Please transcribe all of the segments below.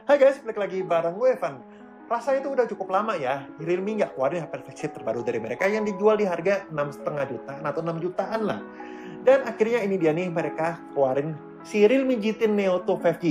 Hai guys, balik lagi bareng gue Evan. Rasanya itu udah cukup lama ya, Realme nggak keluarin HP flagship terbaru dari mereka yang dijual di harga 6,5 jutaan atau 6 jutaan lah. Dan akhirnya ini dia nih, mereka keluarin si Realme GT Neo 2 5G,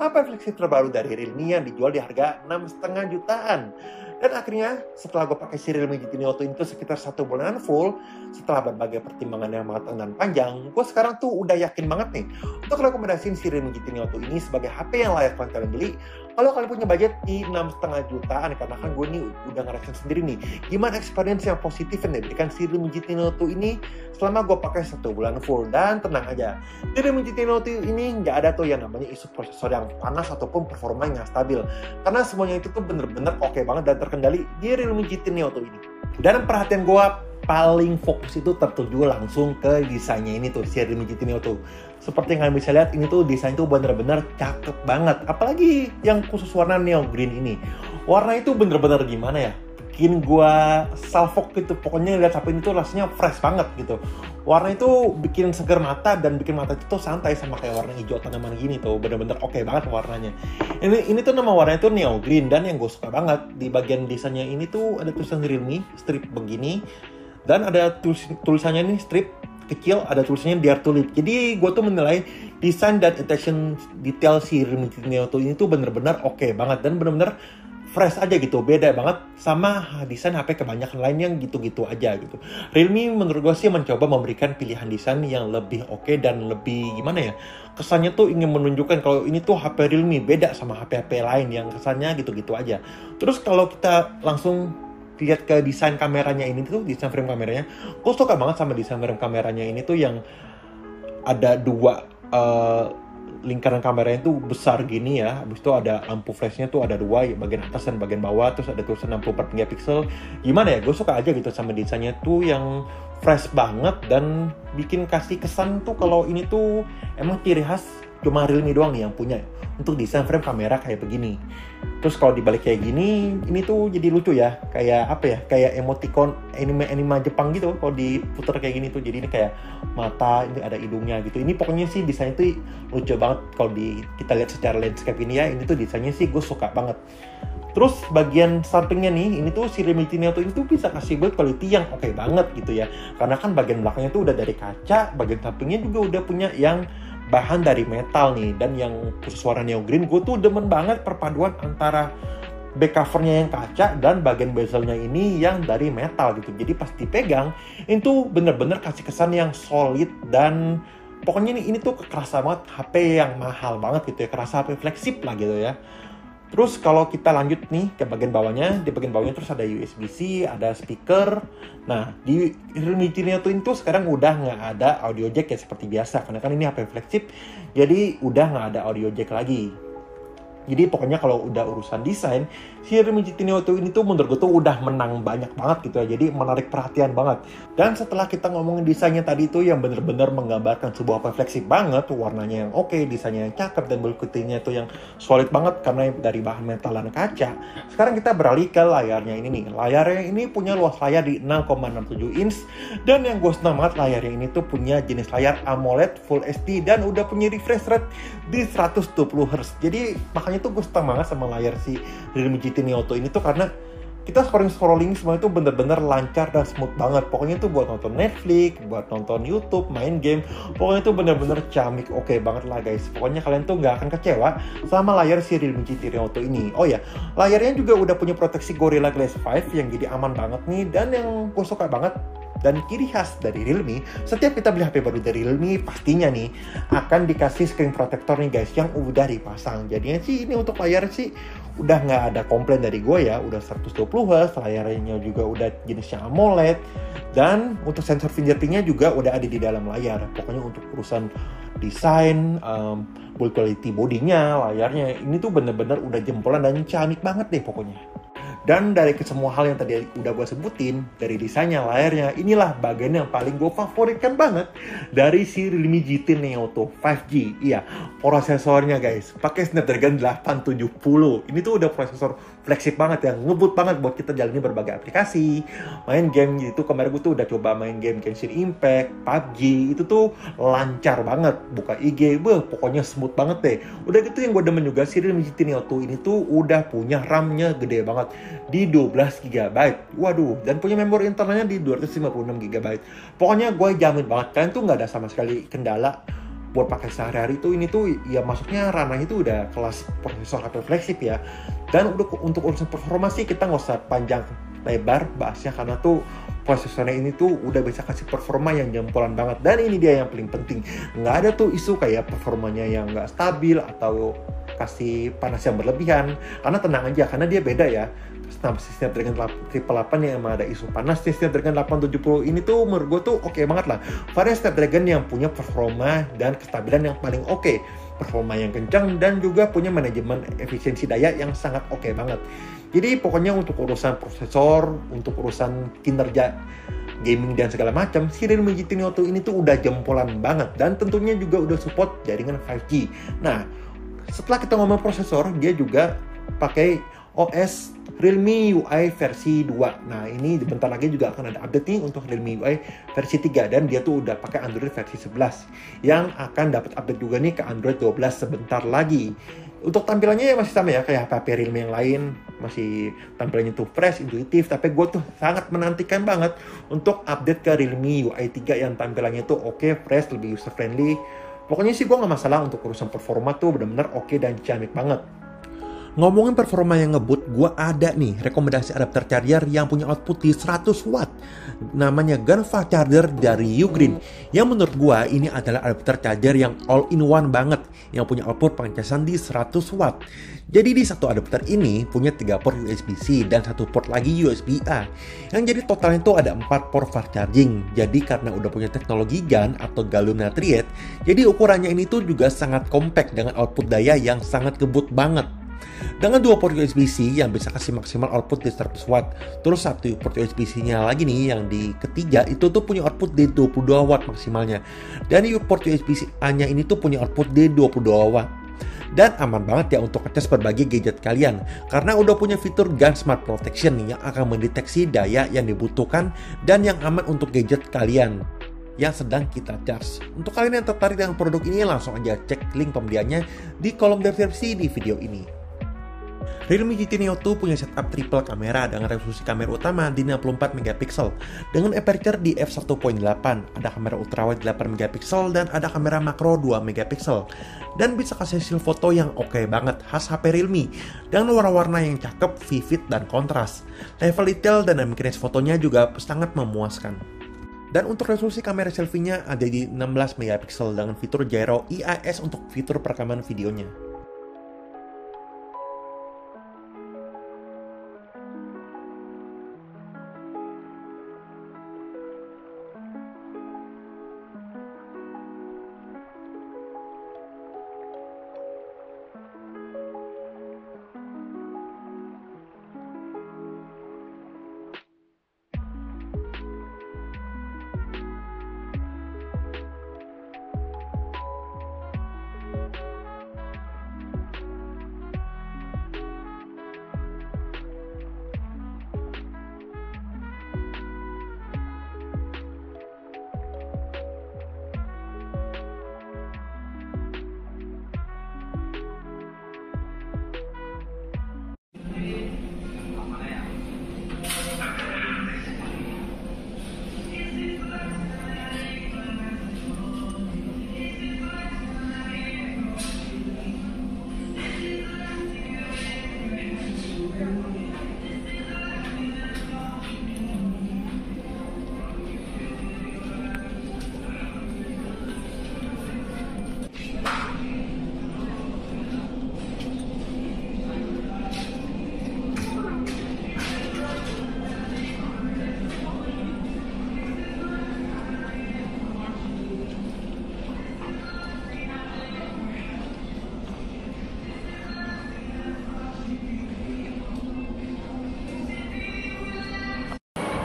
HP flagship terbaru dari Realme yang dijual di harga 6,5 jutaan. Dan akhirnya setelah gue pakai si Realme GT Neo 2 itu sekitar 1 bulan full, setelah berbagai pertimbangan yang matang dan panjang, gue sekarang tuh udah yakin banget nih untuk rekomendasiin si Realme GT Neo 2 ini sebagai HP yang layak banget kalian beli kalau kalian punya budget di 6,5 jutaan. Karena kan gue nih udah ngerasain sendiri nih gimana experience yang positif yang diberikan si Realme GT Neo 2 ini selama gue pakai 1 bulan full. Dan tenang aja, di Realme GT Neo 2 ini nggak ada tuh yang namanya isu prosesor yang panas ataupun performa yang stabil, karena semuanya itu tuh bener-bener oke banget dan terkendali di Realme GT Neo 2 ini. Dan perhatian gue paling fokus itu tertuju langsung ke desainnya ini tuh, si Realme GT Neo 2. Seperti yang kalian bisa lihat, ini tuh desain tuh bener-bener cakep banget. Apalagi yang khusus warna Neo Green ini. Warna itu bener-bener gimana ya, bikin gua salfok gitu. Pokoknya lihat HP ini tuh rasanya fresh banget gitu. Warna itu bikin seger mata dan bikin mata itu tuh santai, sama kayak warna hijau tanaman gini tuh. Bener-bener oke banget warnanya. Ini tuh nama warnanya tuh Neo Green, dan yang gue suka banget di bagian desainnya ini tuh ada tulisan Realme strip begini. Dan ada tulisannya nih strip kecil, ada tulisannya Dare to Live. Jadi gue tuh menilai desain dan attention detail si Realme GT Neo 2 ini tuh bener-bener oke banget dan bener-bener fresh aja gitu, beda banget sama desain HP kebanyakan lain yang gitu-gitu aja gitu. Realme menurut gue sih mencoba memberikan pilihan desain yang lebih oke dan lebih gimana ya, kesannya tuh ingin menunjukkan kalau ini tuh HP Realme beda sama HP-HP lain yang kesannya gitu-gitu aja. Terus kalau kita langsung lihat ke desain kameranya ini tuh, desain frame kameranya, gue suka banget sama desain frame kameranya ini tuh yang ada dua lingkaran kameranya tuh besar gini ya. Habis itu ada lampu flashnya tuh ada dua, bagian atas dan bagian bawah. Terus ada tulisan 64 megapiksel. Gimana ya, gue suka aja gitu sama desainnya tuh yang fresh banget dan bikin kasih kesan tuh kalau ini tuh emang ciri khas cuma Realme doang nih yang punya untuk desain frame kamera kayak begini. Terus kalau dibalik kayak gini, ini tuh jadi lucu ya. Kayak apa ya? Kayak emoticon anime Jepang gitu. Kalau diputar kayak gini tuh jadi ini kayak mata, ini ada hidungnya gitu. Ini pokoknya sih desainnya tuh lucu banget kalau kita lihat secara landscape ini ya. Ini tuh desainnya sih gue suka banget. Terus bagian sampingnya nih, ini tuh si Realme GT Neo 2 ini tuh bisa kasih build quality yang oke banget gitu ya. Karena kan bagian belakangnya tuh udah dari kaca, bagian sampingnya juga udah punya yang bahan dari metal nih. Dan yang khusus warna Neo Green, gue tuh demen banget perpaduan antara back covernya yang kaca dan bagian bezelnya ini yang dari metal gitu. Jadi pas dipegang, itu bener-bener kasih kesan yang solid dan pokoknya ini tuh kerasa banget HP yang mahal banget gitu ya, kerasa HP flagship lah gitu ya. Terus kalau kita lanjut nih ke bagian bawahnya, di bagian bawahnya terus ada USB-C, ada speaker. Nah, di Realme GT Neo 2 itu sekarang udah nggak ada audio jack ya seperti biasa, karena kan ini HP flagship, jadi udah nggak ada audio jack lagi. Jadi pokoknya kalau udah urusan desain, si Realme GT Neo 2 ini tuh menurut gue tuh udah menang banyak banget gitu ya. Jadi menarik perhatian banget. Dan setelah kita ngomongin desainnya tadi tuh yang bener-bener menggambarkan sebuah HP flagship banget, warnanya yang oke, desainnya yang cakep, dan build quality-nya tuh yang solid banget karena dari bahan metal dan kaca. Sekarang kita beralih ke layarnya ini nih. Layarnya ini punya luas layar di 6,67 inch. Dan yang gue senang banget, layarnya ini tuh punya jenis layar AMOLED Full HD dan udah punya refresh rate di 120 Hz. Jadi makanya itu gue senang banget sama layar si Realme GT Neo 2 ini tuh, karena kita scrolling semua itu bener-bener lancar dan smooth banget. Pokoknya itu buat nonton Netflix, buat nonton YouTube, main game, pokoknya itu bener-bener ciamik, oke banget lah guys. Pokoknya kalian tuh gak akan kecewa sama layar si Realme GT Neo 2 ini. Oh ya, layarnya juga udah punya proteksi Gorilla Glass 5 yang jadi aman banget nih. Dan yang gue suka banget dan ciri khas dari Realme, setiap kita beli HP baru dari Realme pastinya nih akan dikasih screen protector nih guys yang udah dipasang. Jadinya sih ini untuk layar sih udah nggak ada komplain dari gue ya, udah 120 Hz, layarnya juga udah jenisnya AMOLED, dan untuk sensor fingerprintnya juga udah ada di dalam layar. Pokoknya untuk urusan desain, build quality bodinya, layarnya ini tuh bener-bener udah jempolan dan ciamik banget deh pokoknya. Dan dari semua hal yang tadi udah gue sebutin, dari desainnya, layarnya, inilah bagian yang paling gue favoritkan banget dari si Realme GT Neo tuh 5G. Iya, prosesornya guys, pakai Snapdragon 870. Ini tuh udah prosesor flagship banget ya, ngebut banget buat kita jalani berbagai aplikasi, main game gitu. Kemarin gue tuh udah coba main game Genshin Impact, PUBG, itu tuh lancar banget. Buka IG, pokoknya smooth banget deh. Udah gitu yang gue demen juga, si Realme GT Neo 2 ini tuh udah punya RAM-nya gede banget di 12 GB. Waduh, dan punya memori internalnya di 256 GB. Pokoknya gue jamin banget kalian tuh nggak ada sama sekali kendala buat pakai sehari-hari tuh. Ini tuh ya masuknya ranahnya itu udah kelas prosesor HP flagship ya. Dan untuk urusan performa sih kita nggak usah panjang lebar bahasnya, karena tuh prosesornya ini tuh udah bisa kasih performa yang jempolan banget. Dan ini dia yang paling penting, nggak ada tuh isu kayak performanya yang nggak stabil atau kasih panas yang berlebihan. Karena tenang aja, karena dia beda ya. Snapdragon 888 yang emang ada isu panas, Snapdragon 870 ini tuh menurut gue tuh oke banget lah. Varian Snapdragon yang punya performa dan kestabilan yang paling oke, performa yang kencang, dan juga punya manajemen efisiensi daya yang sangat oke banget. Jadi pokoknya untuk urusan prosesor, untuk urusan kinerja gaming dan segala macam, si Realme GT Neo 2 ini tuh udah jempolan banget, dan tentunya juga udah support jaringan 5G. Nah, setelah kita ngomong prosesor, dia juga pakai OS Realme UI versi 2. Nah, ini bentar lagi juga akan ada update nih untuk Realme UI versi 3, dan dia tuh udah pakai Android versi 11 yang akan dapat update juga nih ke Android 12 sebentar lagi. Untuk tampilannya ya masih sama ya kayak HP Realme yang lain, masih tampilannya tuh fresh, intuitif, tapi gue tuh sangat menantikan banget untuk update ke Realme UI 3 yang tampilannya tuh oke, fresh, lebih user friendly. Pokoknya sih gue nggak masalah untuk urusan performa tuh benar-benar oke dan ciamik banget. Ngomongin performa yang ngebut, gue ada nih rekomendasi adapter charger yang punya output di 100 watt. Namanya Gunfa Charger dari Ugreen. Yang menurut gue ini adalah adapter charger yang all-in-one banget, yang punya output pengecasan di 100 watt. Jadi di satu adapter ini punya 3 port USB-C dan 1 port lagi USB-A. Yang jadi totalnya itu ada 4 port fast charging. Jadi karena udah punya teknologi GaN atau gallium nitride, jadi ukurannya ini tuh juga sangat compact dengan output daya yang sangat ngebut banget. Dengan 2 port USB-C yang bisa kasih maksimal output di 100 watt. Terus 1 port USB-C-nya lagi nih yang di ketiga itu tuh punya output di 22 watt maksimalnya. Dan port USB-A-nya ini tuh punya output di 22 watt. Dan aman banget ya untuk ngecas berbagai gadget kalian, karena udah punya fitur GaN Smart Protection yang akan mendeteksi daya yang dibutuhkan dan yang aman untuk gadget kalian yang sedang kita charge. Untuk kalian yang tertarik dengan produk ini, langsung aja cek link pembeliannya di kolom deskripsi di video ini. Realme GT Neo 2 punya setup triple kamera dengan resolusi kamera utama di 64 megapiksel dengan aperture di f1.8, ada kamera ultrawide 8 megapiksel dan ada kamera makro 2 megapiksel, dan bisa kasih hasil foto yang oke banget khas HP Realme dengan warna-warna yang cakep, vivid, dan kontras. Level detail dan dynamic range fotonya juga sangat memuaskan. Dan untuk resolusi kamera selfie-nya ada di 16 megapiksel dengan fitur gyro EIS untuk fitur perekaman videonya.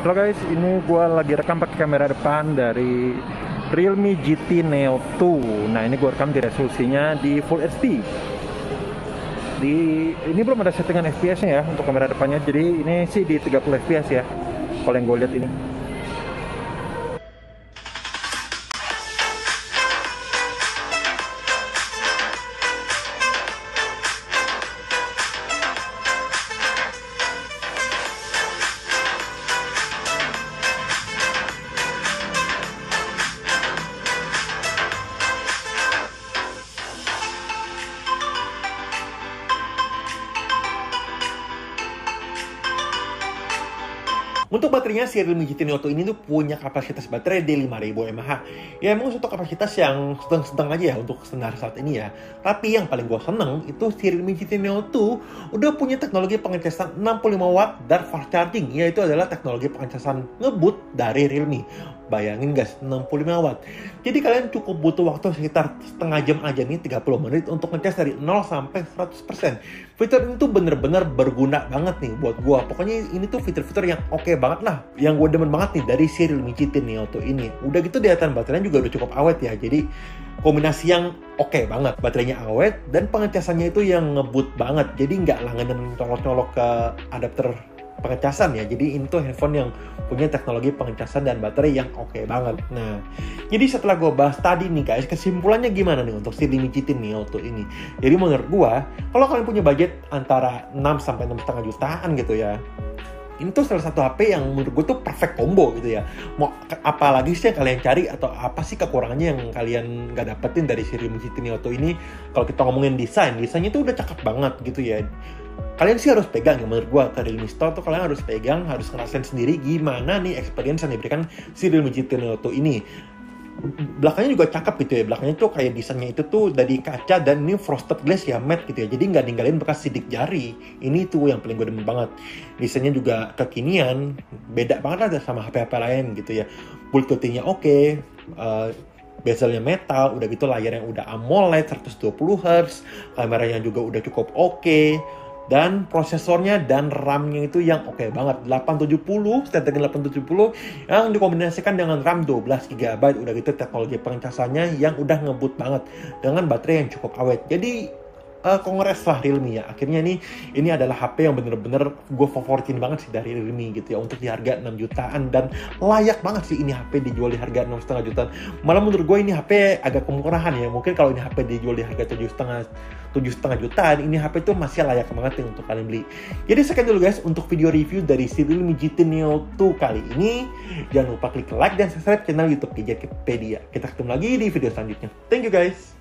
Halo guys, ini gue lagi rekam pakai kamera depan dari Realme GT Neo 2. Nah, ini gue rekam di resolusinya di Full HD. Ini belum ada settingan FPS-nya ya untuk kamera depannya. Jadi ini sih di 30 FPS ya. Kalau yang gue lihat ini. Untuk baterainya, si Realme GT Neo 2 ini tuh punya kapasitas baterai di 5000 mAh. Ya emang untuk kapasitas yang sedang-sedang aja ya untuk standar saat ini ya. Tapi yang paling gue seneng itu si Realme GT Neo 2 udah punya teknologi pengecasan 65 watt dan fast charging. Yaitu adalah teknologi pengecasan ngebut dari Realme. Bayangin guys, 65 watt. Jadi kalian cukup butuh waktu sekitar setengah jam aja nih, 30 menit untuk ngecas dari 0 sampai 100%. Fitur ini tuh bener-bener berguna banget nih buat gua. Pokoknya ini tuh fitur-fitur yang oke banget lah. Yang gue demen banget nih dari si Realme GT Neo 2 ini. Udah gitu daya baterainya juga udah cukup awet ya. Jadi kombinasi yang oke banget. Baterainya awet dan pengecasannya itu yang ngebut banget. Jadi nggak langganan colok-colok ke adapter pengecasan ya. Jadi ini tuh handphone yang punya teknologi pengecasan dan baterai yang oke banget. Nah, jadi setelah gue bahas tadi nih guys, kesimpulannya gimana nih untuk si Realme GT Neo 2 ini? Jadi menurut gue, kalau kalian punya budget antara 6 sampai 6,5 jutaan gitu ya, ini tuh salah satu HP yang menurut gue tuh perfect combo gitu ya. Mau apa lagi sih yang kalian cari atau apa sih kekurangannya yang kalian gak dapetin dari si Realme GT Neo 2 ini? Kalau kita ngomongin desainnya tuh udah cakep banget gitu ya. Kalian sih harus pegang ya, menurut gue ke Realme Store tuh kalian harus pegang, harus ngerasain sendiri gimana nih experience yang diberikan si Realme GT Neo 2 ini. Belakangnya juga cakep gitu ya, belakangnya tuh kayak desainnya itu tuh dari kaca dan ini frosted glass ya, matte gitu ya, jadi nggak ninggalin bekas sidik jari. Ini tuh yang paling gue demen banget. Desainnya juga kekinian, beda banget lah sama HP-HP lain gitu ya. Build quality-nya oke, bezelnya metal, udah gitu layarnya udah AMOLED 120Hz, kameranya juga udah cukup oke. Dan prosesornya dan RAM-nya itu yang oke banget, 870, Snapdragon 870 yang dikombinasikan dengan RAM 12GB. Udah gitu teknologi pengecasannya yang udah ngebut banget dengan baterai yang cukup awet. Jadi kongres lah Realme ya. Akhirnya ini adalah HP yang bener-bener gue favoritin banget sih dari Realme gitu ya, untuk di harga 6 jutaan dan layak banget sih ini HP dijual di harga 6,5 jutaan. Malah menurut gue ini HP agak kemurahan ya. Mungkin kalau ini HP dijual di harga 7,5 jutaan, ini HP tuh masih layak banget nih untuk kalian beli. Jadi sekian dulu guys untuk video review dari si Realme GT Neo 2 kali ini. Jangan lupa klik like dan subscribe channel YouTube Gadgetpedia. Kita ketemu lagi di video selanjutnya. Thank you guys.